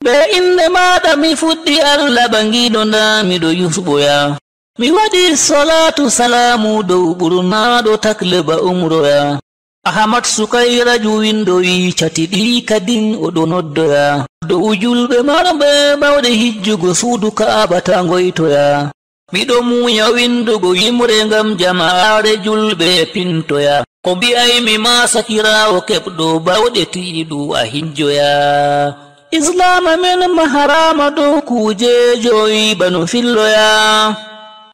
be inde maɗa mi fuɗɗi Allah bangiɗo miɗo yusɓoya mi waɗi salatu salamu dow ɓurnaɗo takleba umroya Ahmad Sukaira juwindoyi catiɗi kadin oɗo noddoya dow julɓe marɓe bawɗe hijjugo suudu Ka'aba ta ngoytoya miɗo muya windugo yimre ngam jama'are julɓe pintoya ko mbi'aymi ma sakirawo keɓɗo bawɗe tiiɗu a hijjoya Islama men maharama dow kujejoyi bano filloya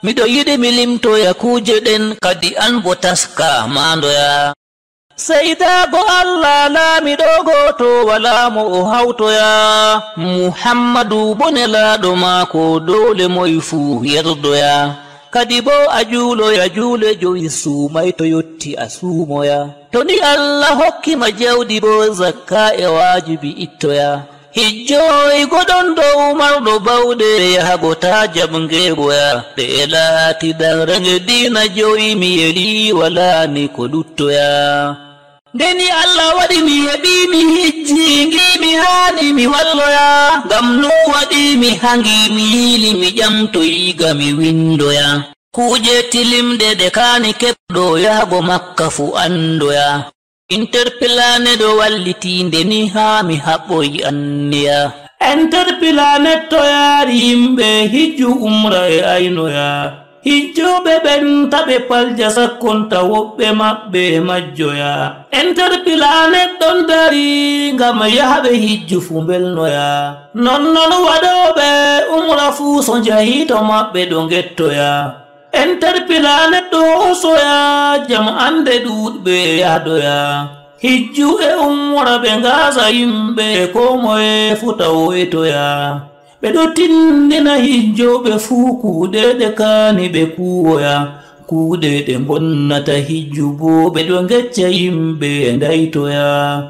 miɗo yiɗi mi limtoya kuje ɗen kadi an bo taska mandoya Seydago Allah laamiɗo goto wala mo o hawtoya Muhammadu bonelaɗo maako dole moy fuu yerdoya kadi bo a juuloya juule joyi suumay to yotti a suumoya to ni Allah hokkima jawdi bo zakka e wajibi ittoya hijjoy goɗon dow marɗo bawɗe yahago ta jaɓngegoya ɓe laati darrege dina joyi mi yeli wala ni ko luttoya ndeni Allah waɗi mi heɓi mi hijji ngimi hani mi walloya ngam no waɗi mi hangi mi yili mi ƴamtoyiga mi windoya kuje tilimde ɗe kani keɓɗo yahago Makka fu andoya Interplanet do walliti ndeni ha mi haɓɓoyi anniya Interplanet to yaari yimɓe hijju umra e aynoya hijjoɓe ɓen taɓe palja sakkonta woɓɓe maɓɓe majjoya Interplanet ɗon dari ngam yahaɓe hijju fu belnoya nonnon waɗoɓe umra fu so njahi to maɓɓe ɗo gettoya Interplanet ɗo hosoya jam ande ɗuɗɓe yahdoya hijju e umra ɓe ngasa yimɓe ko moye fu tawoytoya ɓe ɗo tindina hijjoɓe fuu kuuɗe ɗe kani ɓe kuwoya kuuɗe ɗe bonnata hijju bo ɓe ɗo gecca yimɓe ndaytoya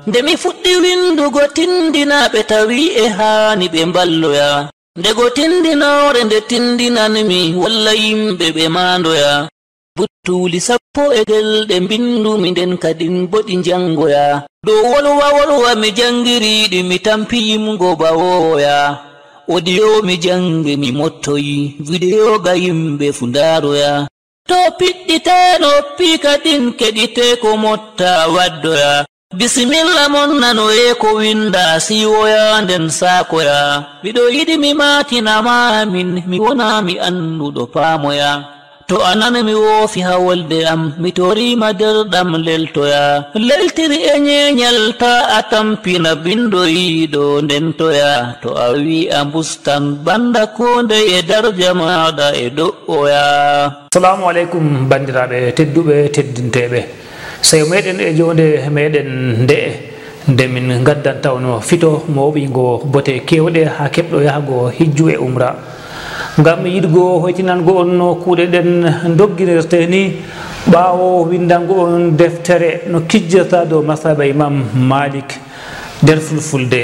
nde mi fuɗɗi windugo tindinaɓe tawi e hani ɓe mballoya ndego tindinore nde tindinanmi walla yimɓe ɓe mandoya buttuli sappo e gelɗe mbindumi nden kadin boɗi jangoya dow wolwa mi jangiriɗi mi tampi yimgo bawoya audio mi jangi mi mottoyi video ga yimɓe fu ndaroya to piɗɗite noppi kadin keɗite ko motta waddoya Bismillah mon nanoye ko winda siwoya nden sakoya miɗo yiɗi mi matina min mi wona mi anduɗo paamoya to anan mi woofi hawolde am mi torima nder ɗam leltoya leltiri e nyeñal ta a tampina bindoyiɗo nden toya to a wi a bustan banda konde e darja maɗa e do'oya Assalamu aleykum bandiraɓe tedduɓe teddinteɓe sayo meɗen e jonde meɗen nde min gaddantawno fito mawɓingo bote kewɗe ha keɓɗo yahago hijju e umra ngam yiɗgo hoytinango on no kuuɗe ɗen dogguirte ni ɓawo windango on deftere no kijjata dow masaba Imam Malik nder fulfulde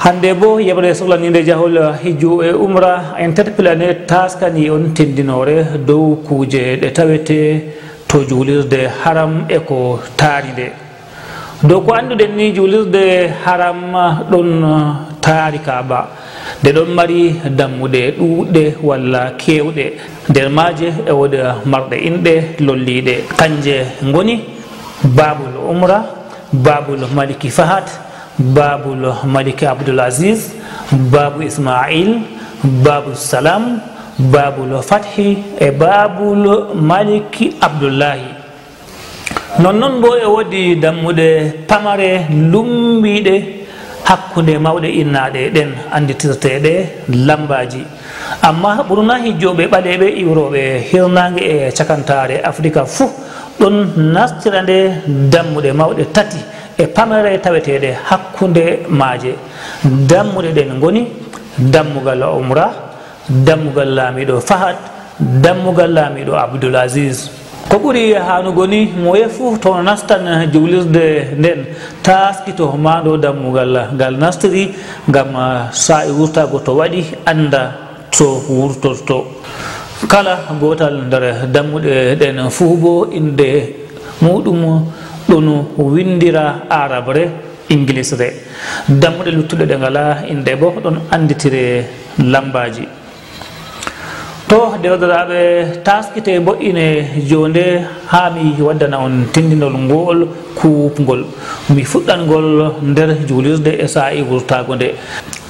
hande bo yeɓre sohlanide jahol hijju e umra Interplanet taskani on tindinore dow kuje ɗe tawete to juulirde haram e ko taaride dow ko annduɗen ni juulirde haram ɗon taari Kaaba nde ɗon mari dammuɗe ɗuuɗɗe walla kewɗe nder maaje e woodi marɗe inɗe lolliɗe kanje ngoni Babul Umra Babul Maliki Fahad Babul Maliki Abdul Aziz Babu Ismail Babu Salam Babul Fathi e Babul Maliki Abdullahi non bo e wodi dammuɗe pamare lumbiɗe hakkunde mawɗe innaɗe ɗen anditirteɗe lambaji amma ɓurna hijjoɓe ɓaleɓe iwroɓe hirnage e cakantare Afrika fuu ɗon nastira nde dammuɗe mawɗe tati e pamare taweteɗe hakkunde maaje dammuɗe ɗen ngoni dammugal umra dammugal laamiɗo Fahad dammugal laamiɗo Abdul Aziz ko ɓuri hanugo ni moye fuu to nastan juulirde nden taskito maɗo dammugal ngal nastiri ngam sa e wurtago to waɗi anda to wurtorto kala gotal nder dammuɗe ɗen fuu bo inde muɗum ɗon windira arabre inglisre dammuɗe luttuɗe ɗe ngala inde bo ɗon anditire lambaji to dewdiraɓe taskite boɗɗine jonde ha mi waddana on tindinol ngol kuupgol mi fuɗɗangol nder juulirde e sa'i wurtago nde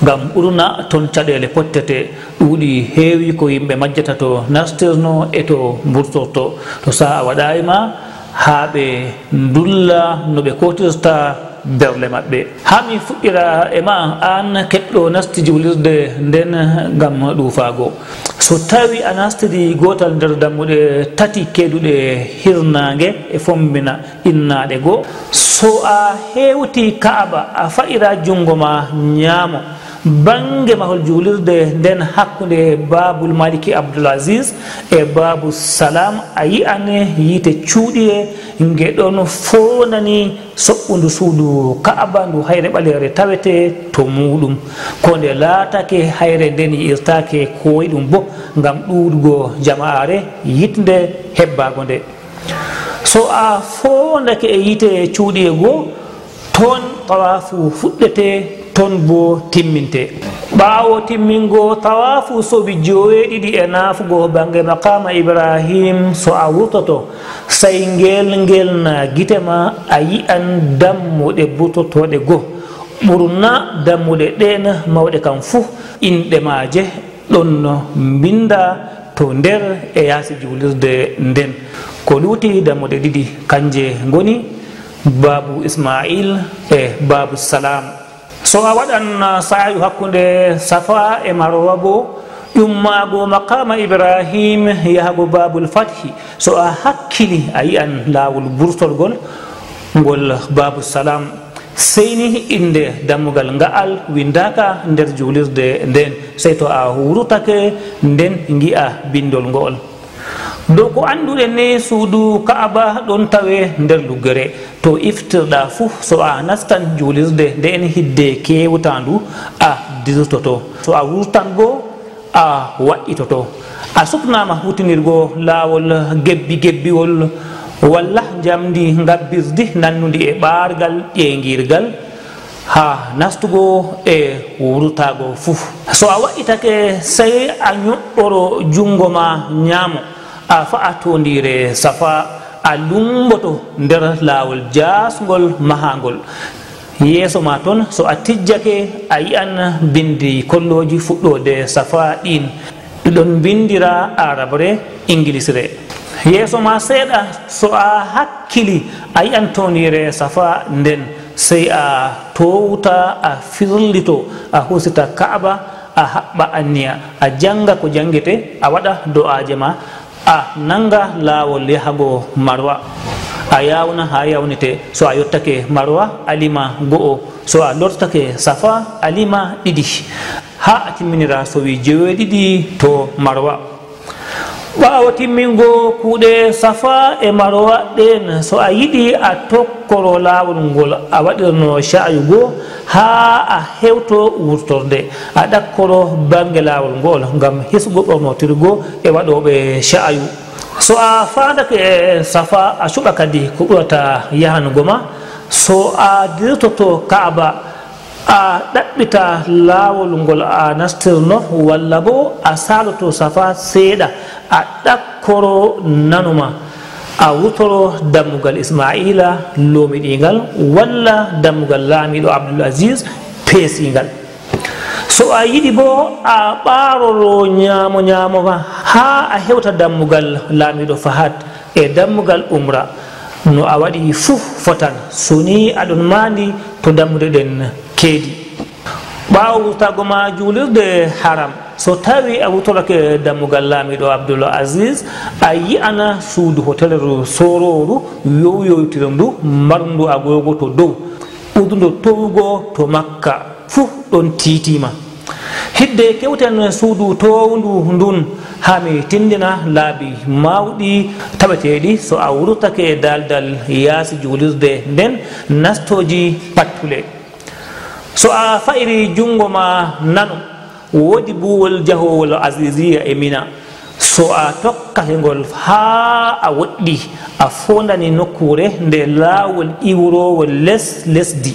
ngam ɓurna toon caɗele pottete ɗuuɗi heewi ko yimɓe majjata to nastirno e to mburtorto to sa'a waɗayima ha ɓe ndulla no ɓe kotirta berle maɓɓe ha mi fuɗɗira e ma an keɓɗo nasti juulirde nden ngam ɗuufago so tawi a nastiri gotal nder dammuɗe tati keeɗuɗe hirnage e fombina innaɗe goo so a hewti kaaba a fa'ira jungo ma ñaamo bange mahol juulirde nden hakkude babul maliki abdoul asis e babou salam a yi'an yiite cuuɗie ngeɗon fonani soɓɓudu suudu kaaba ndu hayre ɓalere tawete to muɗum ko nde laatake hayre nden yi'irtake koyi ɗum bo ngam ɗuɗugo jama'are yitde hebbago nde so a fondake e yiite cuuɗie goo toon tawafu fuɗɗete toon bo timminte ɓaawo timmingo tawafu sobi joweeɗiɗi e naafugo bange maqama ibrahim so a wurtoto say ngel na gitema a yi'an dammuɗe burtotoɗe goo ɓurna dammuɗe ɗen mawɗe kam fuu inɗe maaje ɗon mbinda to nder e yaasi juulirde nden ko luuti dammuɗe ɗiɗi kanje ngoni babou ismail e babou salam so a waɗan sa'yu hakkude safa e marwa bo ƴummago maqama ibrahim yahago babul fathi so a hakkili a yi'an laawol burtolgol ngol babou salam seyni inde dammugal nga'al windaka nder juulirde nden sey to a wurtake nden gi'a bindol ngol dow ko annduɗen ni suudu kaaba ɗon tawe nder luggere to iftirɗa fuu so a nastan juulirde nden hidde kewtandu a dirtoto so a wurtan bo a wa'itoto a suknama hutinirgo laawol gebbiwol walla jamdi ngabbirdi nannudi e ɓaargal ƴeengirgal ha nastugo e wurtago fuu so a wa'itake sey a ñoɗɗoro jungo ma ñaamo a fa'atondire safa a lumboto nder laawol jasgol mahagol yeeso ma toon so a tijjake a yi'an bindi kolloji fuɗɗode safa ɗin ɗiɗon bindira arabre inglisre yeeso ma seeɗa so a hakkili a yi'an tondire safa nden sey a towta a firlito a husita kaaba a haɓɓa anniya a janga ko jangete a waɗa do'aje ma a nanga laawol yahago marwa a yawna ha yawnete so a yottake marwa alima go'o so a lortake safa alima ɗiɗi ha a timminira so wi jeweɗiɗi to marwa ɓaawo timmingo kuuɗe safa e marwa ɗen so a yiɗi a tokkoro laawol ngol a waɗirno sha'yu goo ha a hewto wurtorde a ɗakkoro bange laawol ngol ngam hisgo ɓornotirgo e waɗoɓe sha'yu so a fandake e safa a cuɓa kadi ko ɓurata yahanugo ma so a dirtoto kaaba a ɗaɓɓita laawol ngol a nastirno walla bo a saloto safa seeɗa a ɗakkoro nanuma a wurtoro dammugal ismaila loomiɗingal walla dammugal laamiɗo abdoul asis peesingal so a yiɗi bo a ɓaaroro ñaamo ha a hewta dammugal laamiɗo fahad e dammugal umra no a waɗi fuu fotan so ni aɗon maandi to dammude ɗen keedi ɓaawo wurtago ma juulirde haram so tawi a wurtorake dammugal laamiɗo abdoul asis a yi'ana suudu hoteleru sororu yowyowtiro ndu marndu agogo to dow ɓurdudo towugo to makka fuu ɗon tiitima hidde kewten suudu towndu ndun ha mi tindina laabi mawɗi taweteɗi so a wurtake daldal yaasi juulirde nden nastoji pattule so a fa'iri jungo ma nano woodi buwol jahowol asisia e mina so a tokkake ngol ha a woɗɗi a fondani nokkure nde laawol iwrowol lesdi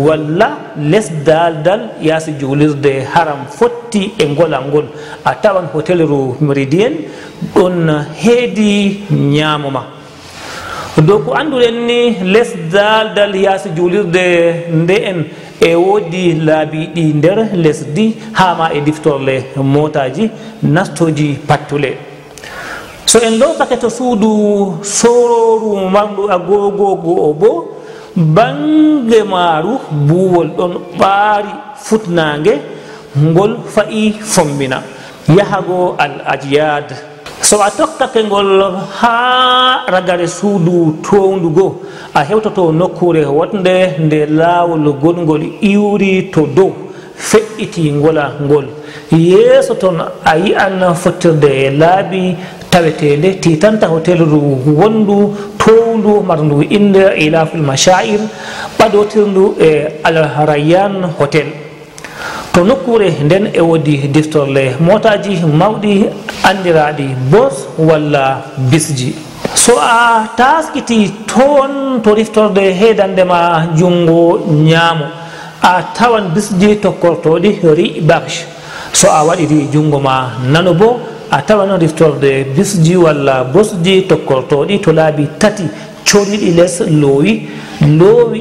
walla lesdaldal yaasi julirde haram fotti e ngolal ngol a tawan hôtelleru méridien ɗon heedi ñaamo ma dow ko annduɗen ni lesdaldal yaasi julirde nde en e woodi laabi ɗi nder lesdi hama e diftorle motaji nastoji pattule so en lotake to suudu sororu marɗu agogogo o bo bange maaru buwol ɗon ɓaari futnange ngol fa'i fombina yahago al ajiyad so a tokkake ngol ha ragare suudu towndugo a hewtoto nokkure wonde nde laawol gonngol iwri to dow feƴƴiti ngola ngol yeeso toon a yi'an fottirde e laabi tawetede titanta hôtelleru wondu towndu marndu inde ilaful mashair ɓaɗotirndu e al rayyan hôtel to nokkure nden e woodi diftorle motaji mawɗi andiraɗi bos walla bisji so a taskiti toon to riftorde heedandema jungo ñaamo a tawan bisji tokkortoɗi ri bakche so a waɗiri jungo ma nano bo a tawan riftorde bisji walla bosji tokkortoɗi to laabi tati coriɗi less loowi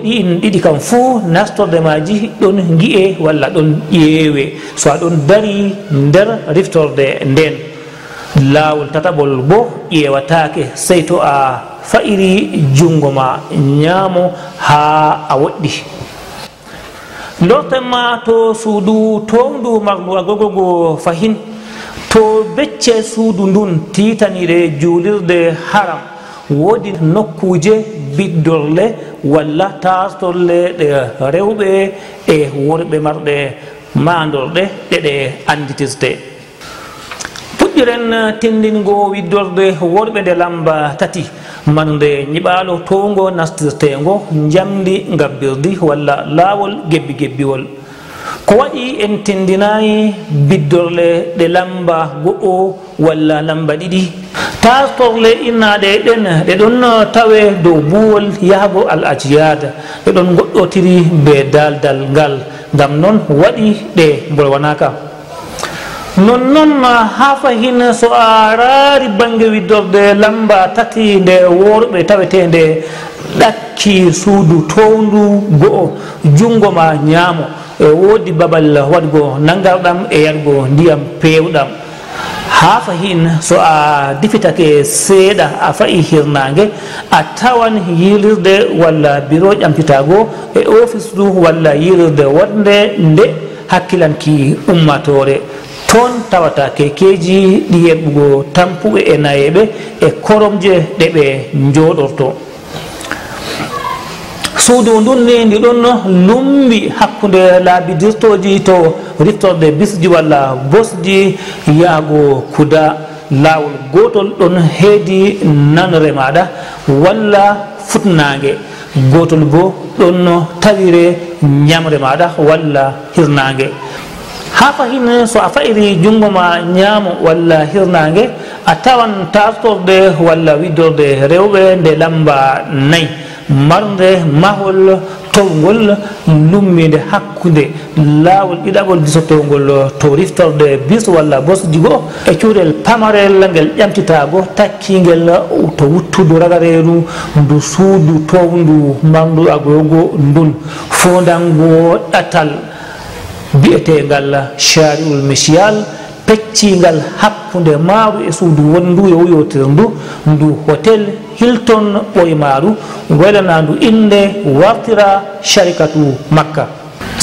ɗin ɗiɗi kam fuu nastorde maji ɗon gi'e walla ɗon ƴeewe so a ɗon dari nder riftorde nden laawol tataɓol bo ƴeewatake sey to a fa'iri jungo ma ñaamo ha a woɗɗi lortenma to suudu towndu marndu agogogo fahin to becce suudu ndun titaniɗe juulirde haram woodi nokkuje biddorle walla tastorle ɗe rewɓe e worɓe marɗe mandorɗe ɗeɗe anditirte puɗɗiren tindingo widdorde worɓe nde lamba tati marde ñiɓalo towngo nastirtengo jamdi gabbirdi walla laawol gebbi gebbiwol ko waɗi en tindinayi biddorle ɗe lamba go'o walla lamba ɗiɗi tastorle innaɗe ɗen ɗe ɗon tawe dow buwol yahago al ajiyada ɗe ɗon goɗɗotiri be daldal ngal ngam noon waɗi ɗe bolwanaka non ha fahin so a raari bange widdorde lamba tati nde worɓe tawetende ɗakki suudu towndu go'o jungo ma ñaamo e woodi babal waɗgo nangarɗam e yargo ndiyam pewɗam ha fahin so a difitake seeɗa a fa'i hirnange a tawan yilirde walla bureau ƴampitago e office du walla yilirde wonde nde hakkilanki ummatore toon tawata kekeji ɗi yerɓugo tampuɓe e nayeɓe e koromje ɗe ɓe jooɗorto suudu ndun ni ndi ɗon lumbi hakkude laabidirtoji to riftorde bisji walla bosji yaago kuda laawol gotol ɗon heedi nanre maɗa walla futnange gotol bo ɗon tawire ñamre maɗa walla hirnange ha fahin so a fa'iri jungo ma ñaamo walla hirnange a tawan tartorde walla widdorde rewɓe nde lamba nayyi marde mahol towgol lummide hakkude laawol ɗiɗaɓol disotowgol to riftorde bis walla bosji go e cuurel pamarel ngel ƴamtitago takkingel to wuttudu ragareru ndu suudu towndu marndu agogo ndun fondango ɗatal bi'etegal shari'ul misial peccingal hakkude maaru e suudu wondu e wuyotir ndu hôtel Hilton ɓoymaru waɗanandu inde wartira sharikatu makka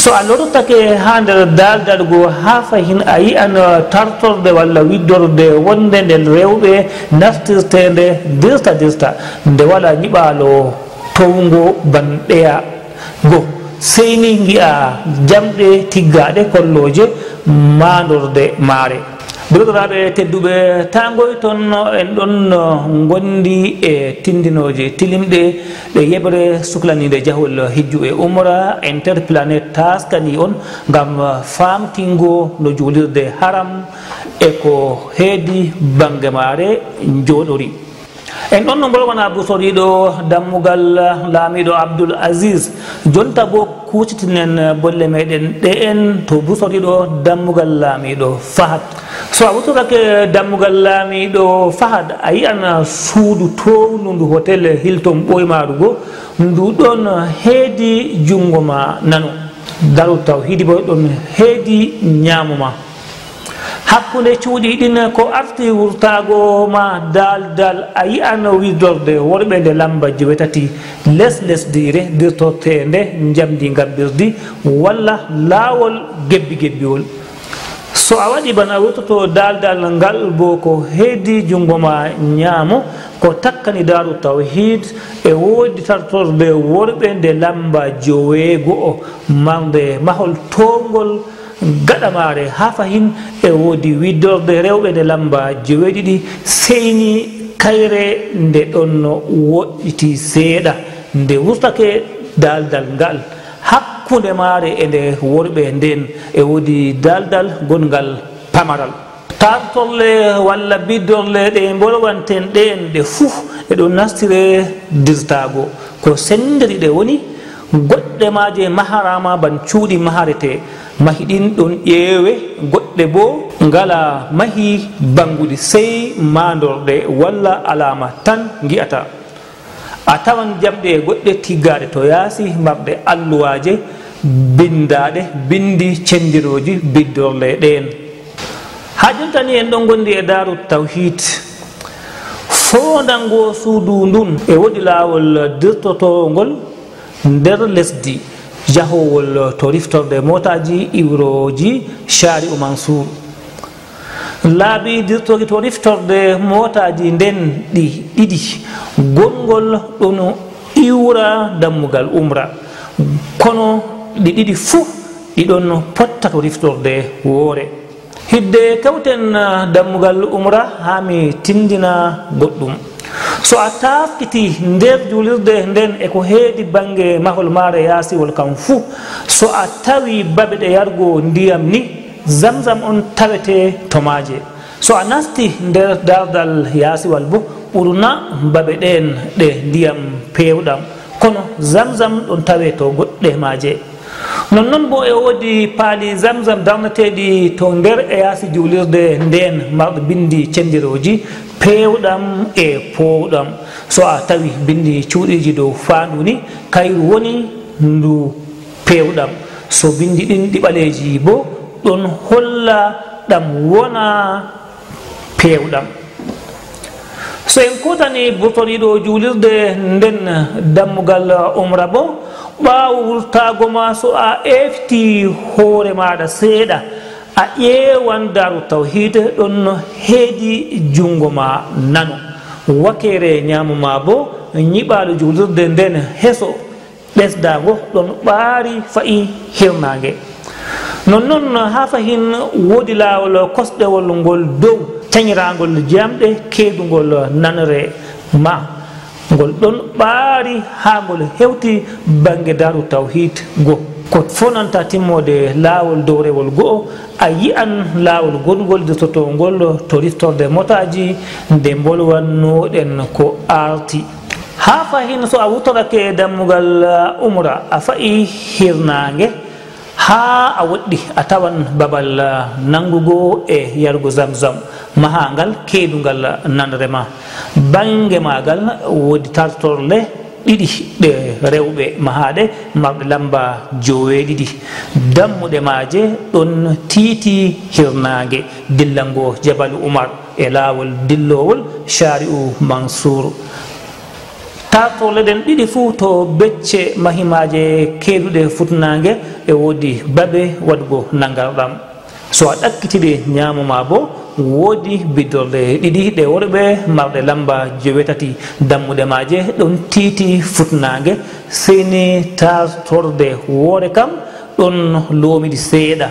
so a lortake ha nder daldal go ha fahin a yi'an tartorde walla widdorde wonde nden rewɓe naftirtende dirta nde wala ñiɓalo towngo banɗeya go seyni gi'a jamɗe tiggaɗe kolloje mandorde maare Birɗiraɓe tedduɓe tangoy toon en ɗon gondi e tindinoje tilimɗe ɗe yeɓre suklanide jahol hijju e umra interplanet taskani on gam famtingo no julirde haram e ko heedi bange maare jooɗori. En ɗon no mbolwana busoriɗo dammugal laamiɗo Abdoul Aziz. Jonta bo kuccitinen bolle meɗen ɗe en to busoriɗo dammugal laamiɗo Fahad. So a wutorake dammugal laamiɗo Fahad a yi'an suudu townu ndu hotel Hilton ɓoymarugo ndu ɗon heedi jungo ma nano. Darou Tawhid bo ɗon heedi ñamuma. Hakkunde cuuɗi ɗin ko arti wurtago ma dal a yi'an widorde worɓe nde lamba 8 lesdi redirtortende jamdi gabbirdi walla laawol gebbiwol. So a waɗi bana wurtoto dal ngal bo ko heedi jungo ma ñaamo ko takkani Darou Tawhid e woodi tartorde worɓe nde lamba 9 marde mahol tongol gaɗamare ha fahin e woodi widdorde rewɓe nde lamba 9 seyni kayre nde ɗon woɗɗiti seeɗa nde wurtake daldal ngal hakkunde maare e nde worɓe nden e woodi daldal gongal pamaral. Tartolle walla biddorle ɗe mbolwanten ɗen ɗe fuu e ɗon nastire dirtago ko senderi ɗe woni goɗɗe maje maharama ban cuuɗi maharete mahi ɗin ɗon ƴeewe goɗɗe bo ngala mahi banguɗi sey mandorɗe walla alama tan gi'ata. A tawan jamɗe goɗɗe tiggaɗe to yaasi marɗe alluwaje bindaɗe bindi cendiroji biddorle ɗen. Ha jontani en ɗon gondi e Darou Tawhid fondango suudu ndun e woɗi laawol dirtotongol nder lesdi jahowol to riftorde motaji iwroji Shari'u Mansour. Laabi dirtogi to riftorde motaji nden ɗi ɗiɗi gongol ɗon iwra dammugal umra kono ɗi ɗiɗi fuu ɗiɗon potta to riftorde woore. Hidde kawten dammugal umra ha mi tindina goɗɗum. So a tafkiti nder julirde nden e ko heedi bange mahol maare yaasiwol kam fuu so a tawi babe ɗe yargo ndiyam ni zamzam on tawete to maaje. So a nasti nder dardal yaasiwal bo ɓurna babe ɗen ɗe ndiyam pewɗam kono zamzam ɗon tawe to goɗɗe maaje. Nonnon bo e woodi paali zamzam darneteɗi to nder e yaasi julirde nden marɗo bindi cendiroji pewɗam e powɗam. So a tawi bindi cuuɗiji dow faandu ni kayru woni ndu pewɗam. So bindi ɗin ɗi ɓaleji bo ɗon holla ɗam wona pewɗam. So en kotani burtoriɗo julirde nden dammugal umra bo ɓaawo wurtago ma so a efti hoore maɗa seeɗa a ƴeewan Darou Tawhid ɗon heedi jungo ma nano wakere ñaamo ma bo ñiɓaɗo julirde nden heso ɓesdago ɗon ɓaari fayi hirnage. Nonnon ha fahin woodi laawol kosɗewol ngol dow cañiragol jamɗe keedugol nanre ma ngol ɗon ɓaari ha ngol hewti bange Darou Tawhid go ko fonanta timmode laawol dowrewol go'o a yi'an laawol gongol dirtotongol to riftorde motaji nde bolwannoɗen ko arti. Ha fahin so a wutorake dammugal umra a fayi hirnage ha a woɗɗi a tawan babal nangugo e yarugo zamzam mahangal keedungal nanrema bange magal woodi tartorle ɗiɗi ɗe rewɓe mahaɗe marɗe lamba 9 dammuɗe maje ɗon tiiti hirnage dillango Jabal Umar e laawol dillowol Shari'u Mansour. Tartorle ɗen ɗiɗi fuu to becce mahimaje keeduɗe futnage e woodi babe waɗugo nangarɗam. So a ɗakkitiɗe ñamoma bo woodi biddorde ɗiɗi ɗe worɓe marɗe lamba 9 dammuɗe maje ɗon tiiti futnage seyni tartorde woore kam ɗon loomiɗi seeɗa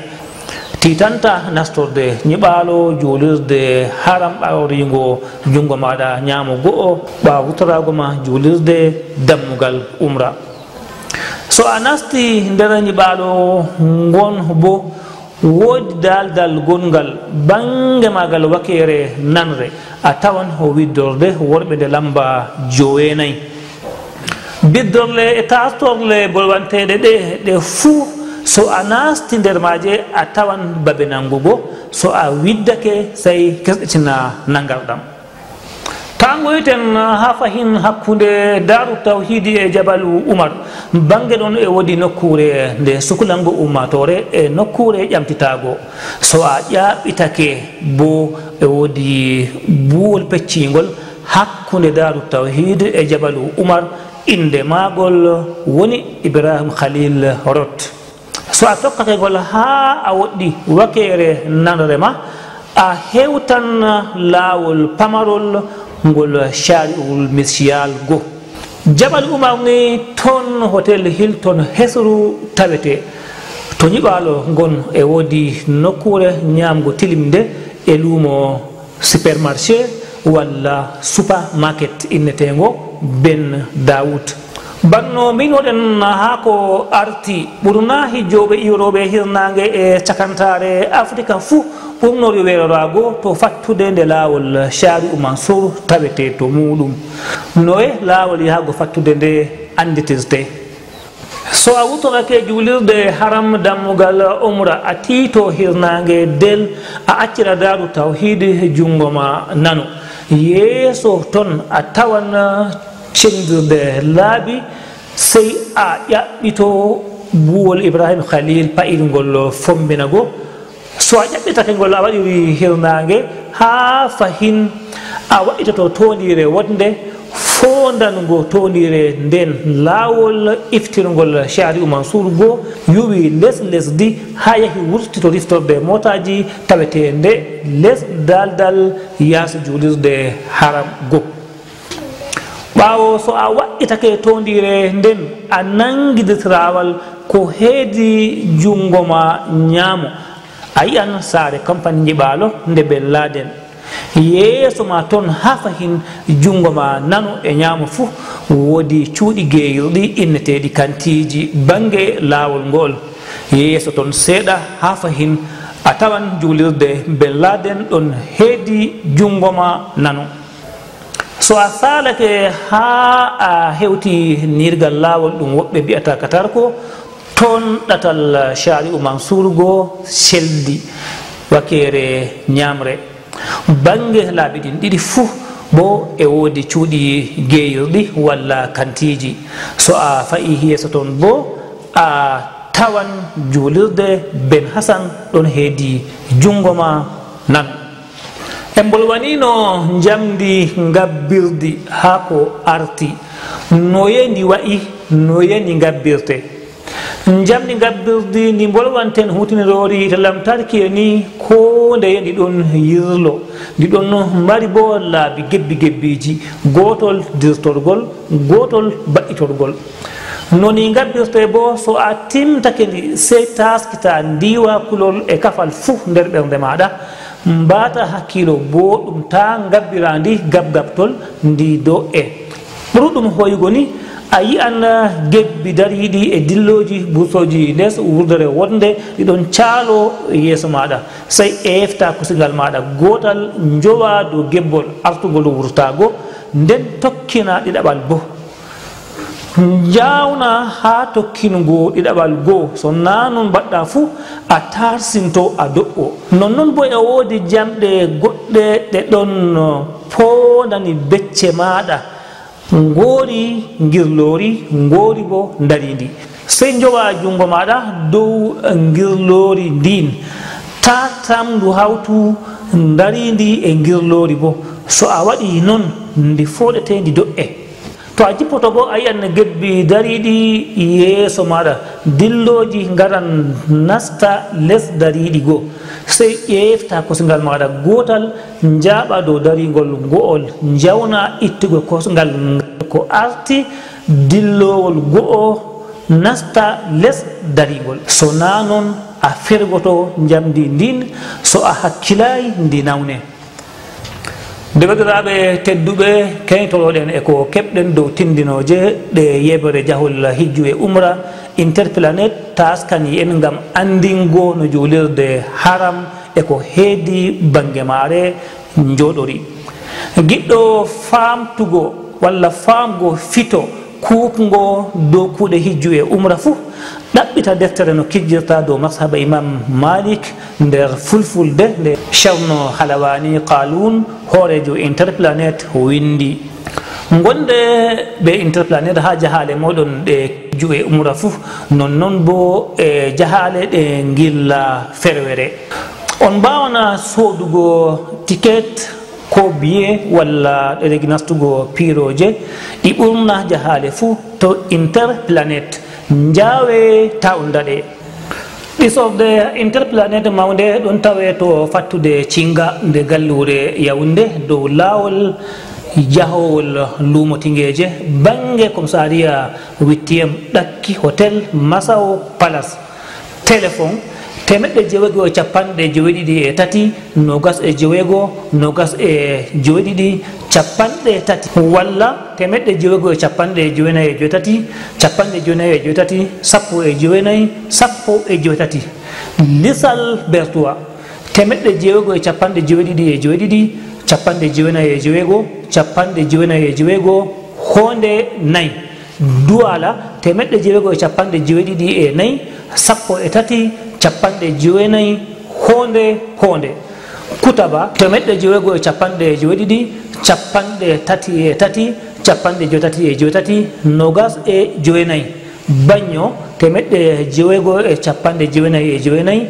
titanta nastorde ñiɓaalo juulirde haram ɓawrigo jungo maɗa ñaamo go'o ɓa wutorago ma juulirde dammugal umra. So a nasti nder ñiɓaalo ngon bo woodi daldal gongal bange magal wakere nanre a tawan o widdorde worɓe nde lamba 9 biddorle e tastorle bolwanteɗe ɗe fuu so a nasti nder maje a tawan babe nangugo so a widdake say kesɗitina nangarɗam tangoyten ha fahin hakkude Daru Tawhidi e Jabalu Umar bange ɗon e wodi nokkure nde sukulango ummatore e nokkure ƴamtitago so a ƴaɓitake bo e wodi buwol peccingol hakkude Daru Tawhid e Jabalu Umar inde magol woni Ibrahim Khalil Rot so a tokkategol ha a woɗɗi wakere nanrema a hewtan lawol pamarol ngol shari'ul misyal go Jabal Umar ni ton hotel Hilton hesru tawete to nyibalo ngon e wodi nokkure nyamgo tilimde e lumo supermarché walla supermarket innetengo Ben Daoud banno min woɗen ha ko arti ɓurna hijoɓe iwroɓe hirnage e cakantare Afrique fuu ɓurnori werorago to fattude nde lawol Shari'u Mansour tawete to muɗum noye lawol yahago fattude nde anditirte so a wutorake julirde haram dammugal umra a tiito hirnage del a accira Daru Tawhid jungo ma nano yeeso ton a tawan cendirde laabi sey a ƴaɓɓito buwol Ibrahim Khalil pa'irgol fombinago so a ƴaɓɓitake ngol a waɗiri hirnage ha fahin a waɗitoto tondire wonde fondango tondire nden lawol iftirgol Shari'u Mansour go yuwi lesdi ha yahi wurtito riftorde motaji tawete nde les daldal yaasi julirde haram go ɓawo so a waɗitake tondire nden a nangiditirawal ko heedi jungo ma ñaamo a yi'an saare compagnie njiɓalo nde belladen yeeso ma toon ha fahin jungo ma nano e ñaamo fuu woodi cuuɗi geeyirɗi inneteɗi kantiji bange lawol ngol yeeso toon seeɗa ha fahin a tawan juulirde belladen ɗon heedi jungo ma nano so a salake ha a hewti nirgal lawol ɗum woɓɓe mbiyata katarko toon ɗatal Shari'u Mansour go seldi wakere ñamre bange laabi ɗin ɗiɗi fuu bo e wodi cuuɗi geeyirɗi walla kantiji so a fayi yeeso toon bo a tawan juulirde Ben Hassan ɗon heedi jungo ma nan en bolwanino jamdi ngabbirdi ha ko arti noye ndi wayi noye ndi ngabbirte jamdi ngabbirdi ndi bolwanten hutinirori to lamtarki ni ko ndeye ndi ɗon yirlo ndi ɗon mari bo laabi gebbiji gotol dirtorgol gotol ba'itorgol noni ngabbirte bo so a timtake ndi sey taskita ndiwa kulol e kafal fuu nder ɓernde maɗa mbata hakkilo bo ɗum ta ngabbirandi gabgabtol ndi do e ɓurɗum hoygo ni a yi'an gebbi dariɗi e dilloji bursoji les wurdere wonde ɗiɗon caalo yeeso maɗa sey efta kusigal maɗa gotal jowa dow gebbol artugol wurtago nden tokkina ɗiɗaɓal bo jawna ha tokkingo ɗiɗaɓal goo so na non mbaɗɗa fuu a tarsinto a do'o nonnon bo e woodi jamɗe goɗɗe ɗe ɗon pondani becce maɗa ngoori ngirlori ngoori bo daridi sey jowa jungo maɗa dow ngirlori ndin ta tamdu hawtu daridi e ngirlori bo so a waɗi noon ndi foɗete ndi do'e to a jippoto bo a yiyan gebbi dariɗi yeeso maɗa dilloji garan nasta les dariɗi goo sey ƴefta kosgal maɗa gotal jaaɓa dow darigol go'ol jawna ittugo kosgal ko arti dillowol go'o nasta les darigol so na noon a fergoto jamdi ndin so a hakkilay ndi nawne dewadiraɓe tedduɓe keñtoroɗen e ko keɓɗen dow tindinoje ɗe yeɓere jahol hijju e umra Interplanet taskani en ngam andingo no julirde haram e ko heedi bange mare njoɗori. Giɗɗo famtugo walla famgo fito kuupugo dow kuuɗe hijju e umra fuu ɗaɓɓita deftere no kijjirta dow mashaba imam Malik nder fulfulde nde Sharno Halawani Qalun hoorejo Interplanet windi. Gonde ɓe Interplanet ha jahale moɗon ɗe hijju e umra fuu nonnon bo e jahale ɗe gilla ferwere on mbawana sodugo ticket ko biye walla ɗeregi nastugo piroje ɗi ɓurna jahale fuu to Interplanet jawe tawndaɗe. ɗisorde Interplanet mawde ɗon tawe to fattude cinga nde gallure Yaoundé dow lawol jahowol lumo tingeje bange commissariat 8e ɗakki hôtel Massaw Palace. Téléphone 953 29 29 30 walla 953 10 lisal bertuwa 992 99 honde nayi duwala 992 capanɗe jeenayi honde kutaba 992 capanɗe tati 29 bagno 994 capanɗe 95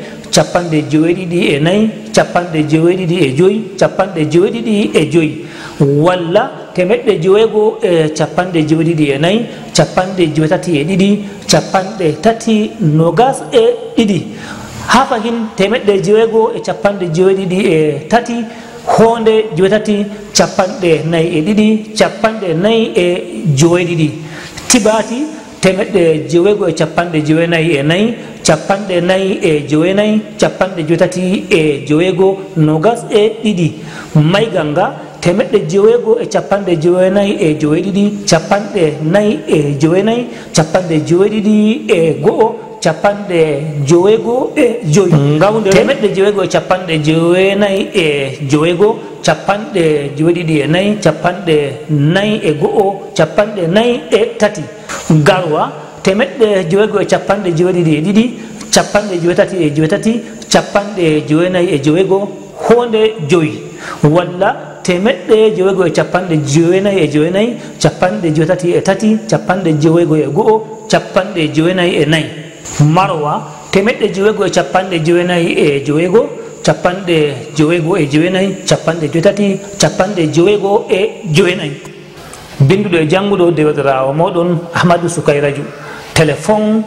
walla 994 capanɗe 32 ha fahin 993 honde 42 tibati 994 42 maiganga 992 capanɗe joweego e joyi ngawde 994 capanɗe 42 garwa 992 capanɗe honde joyi walla 993 marwa 999 capanɗe binduɗo e jannguɗo dewdirawo moɗon Ahmadou Soukayraju. Téléphone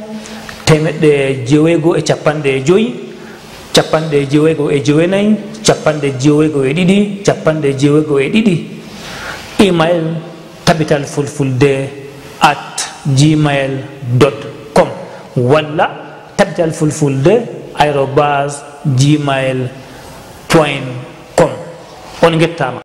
995 capanɗe 92 email tabitalfulfulde@gmail.com walla tabitalfulfulde@gmail.com on gettama.